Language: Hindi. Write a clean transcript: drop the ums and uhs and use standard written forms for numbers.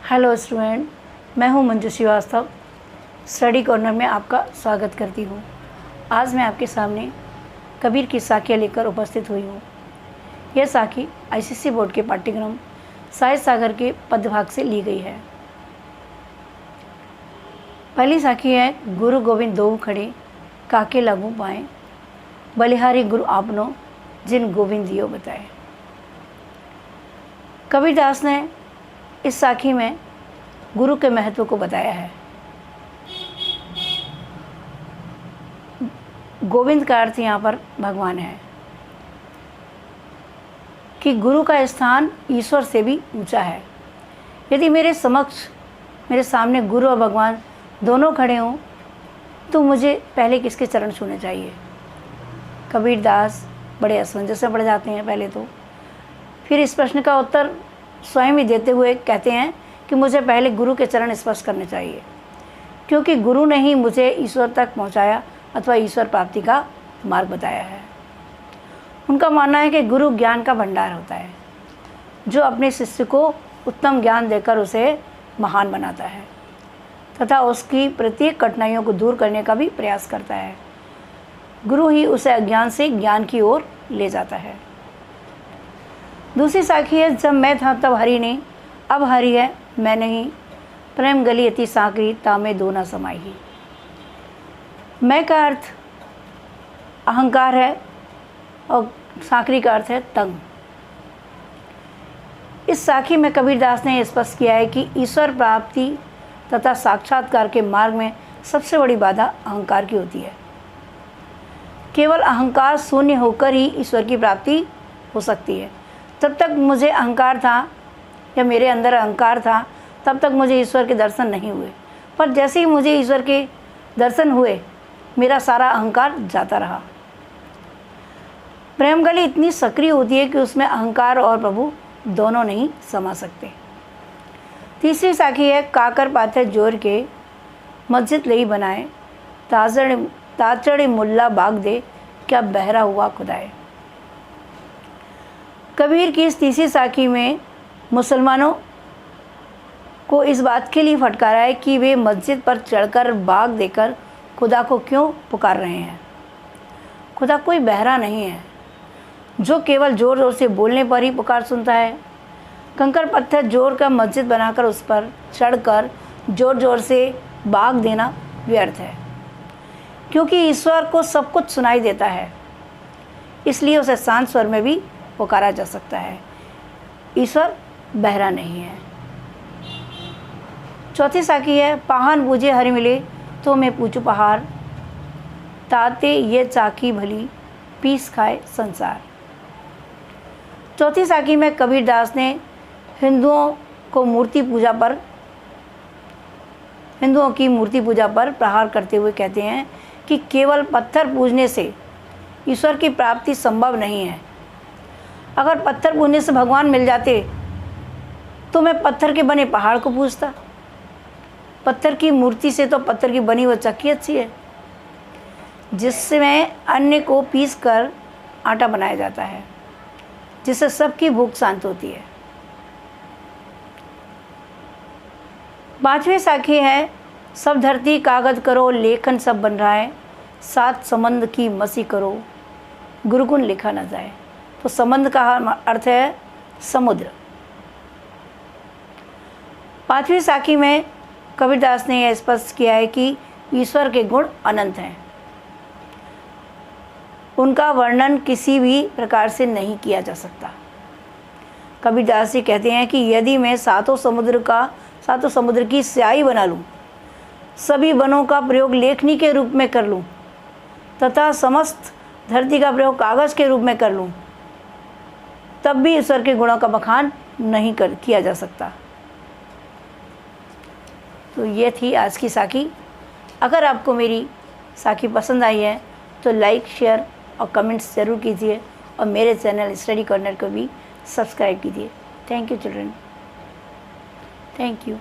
हेलो स्टूडेंट, मैं हूं मंजू श्रीवास्तव। स्टडी कॉर्नर में आपका स्वागत करती हूं। आज मैं आपके सामने कबीर की साखियाँ लेकर उपस्थित हुई हूं। यह साखी आईसीएसई बोर्ड के पाठ्यक्रम साहित्य सागर के पद्यभाग से ली गई है। पहली साखी है, गुरु गोविंद दो खड़े काके लागू पाए, बलिहारी गुरु आपनो जिन गोविंद दियो बताए। कबीरदास ने इस साखी में गुरु के महत्व को बताया है। गोविंद का अर्थ यहाँ पर भगवान है कि गुरु का स्थान ईश्वर से भी ऊंचा है। यदि मेरे सामने गुरु और भगवान दोनों खड़े हों तो मुझे पहले किसके चरण छूने चाहिए? कबीरदास बड़े असमंजस में पड़ जाते हैं पहले तो। फिर इस प्रश्न का उत्तर स्वयं ही देते हुए कहते हैं कि मुझे पहले गुरु के चरण स्पर्श करने चाहिए, क्योंकि गुरु ने ही मुझे ईश्वर तक पहुंचाया अथवा ईश्वर प्राप्ति का मार्ग बताया है। उनका मानना है कि गुरु ज्ञान का भंडार होता है, जो अपने शिष्य को उत्तम ज्ञान देकर उसे महान बनाता है तथा उसकी प्रत्येक कठिनाइयों को दूर करने का भी प्रयास करता है। गुरु ही उसे अज्ञान से ज्ञान की ओर ले जाता है। दूसरी साखी है, जब मैं था तब हरि नहीं, अब हरि है मैं नहीं, प्रेम गली अति साकरी तामे दो ना समाई। मैं का अर्थ अहंकार है और साकरी का अर्थ है तंग। इस साखी में कबीरदास ने स्पष्ट किया है कि ईश्वर प्राप्ति तथा साक्षात्कार के मार्ग में सबसे बड़ी बाधा अहंकार की होती है। केवल अहंकार शून्य होकर ही ईश्वर की प्राप्ति हो सकती है। तब तक मुझे अहंकार था या मेरे अंदर अहंकार था, तब तक मुझे ईश्वर के दर्शन नहीं हुए। पर जैसे ही मुझे ईश्वर के दर्शन हुए, मेरा सारा अहंकार जाता रहा। प्रेम गली इतनी सक्रिय होती है कि उसमें अहंकार और प्रभु दोनों नहीं समा सकते। तीसरी साखी है, काकर पाथे जोर के मस्जिद लई बनाए, ताचड़े मुल्ला बाग दे क्या बहरा हुआ खुदाए। कबीर की इस तीसरी साखी में मुसलमानों को इस बात के लिए फटकारा है कि वे मस्जिद पर चढ़कर बाग देकर खुदा को क्यों पुकार रहे हैं। खुदा कोई बहरा नहीं है जो केवल ज़ोर ज़ोर से बोलने पर ही पुकार सुनता है। कंकड़ पत्थर जोड़ कर मस्जिद बनाकर उस पर चढ़कर ज़ोर ज़ोर से बाग देना व्यर्थ है, क्योंकि ईश्वर को सब कुछ सुनाई देता है, इसलिए उसे शांत स्वर में भी पुकारा जा सकता है। ईश्वर बहरा नहीं है। चौथी साखी है, पहान बूझे हरि मिले तो मैं पूछूं पहाड़, ताते ये चाकी भली पीस खाए संसार। चौथी साखी में कबीरदास ने हिंदुओं की मूर्ति पूजा पर प्रहार करते हुए कहते हैं कि केवल पत्थर पूजने से ईश्वर की प्राप्ति संभव नहीं है। अगर पत्थर पूजने से भगवान मिल जाते तो मैं पत्थर के बने पहाड़ को पूजता। पत्थर की मूर्ति से तो पत्थर की बनी हुई चक्की अच्छी है, जिसमें अन्न को पीस कर आटा बनाया जाता है, जिससे सबकी भूख शांत होती है। पांचवी साखी है, सब धरती कागज करो लेखन सब बन रहा है, सात संबंध की मसी करो गुरुगुण लिखा न जाए। तो संबंध का अर्थ है समुद्र। पांचवी साखी में कबीरदास ने यह स्पष्ट किया है कि ईश्वर के गुण अनंत हैं, उनका वर्णन किसी भी प्रकार से नहीं किया जा सकता। कबीरदास जी कहते हैं कि यदि मैं सातों समुद्र की स्याही बना लूँ, सभी वनों का प्रयोग लेखनी के रूप में कर लूँ तथा समस्त धरती का प्रयोग कागज के रूप में कर लूँ, तब भी ईश्वर के गुणों का बखान नहीं किया जा सकता। तो ये थी आज की साखी। अगर आपको मेरी साखी पसंद आई है तो लाइक, शेयर और कमेंट्स ज़रूर कीजिए और मेरे चैनल स्टडी कॉर्नर को भी सब्सक्राइब कीजिए। Thank you children, thank you.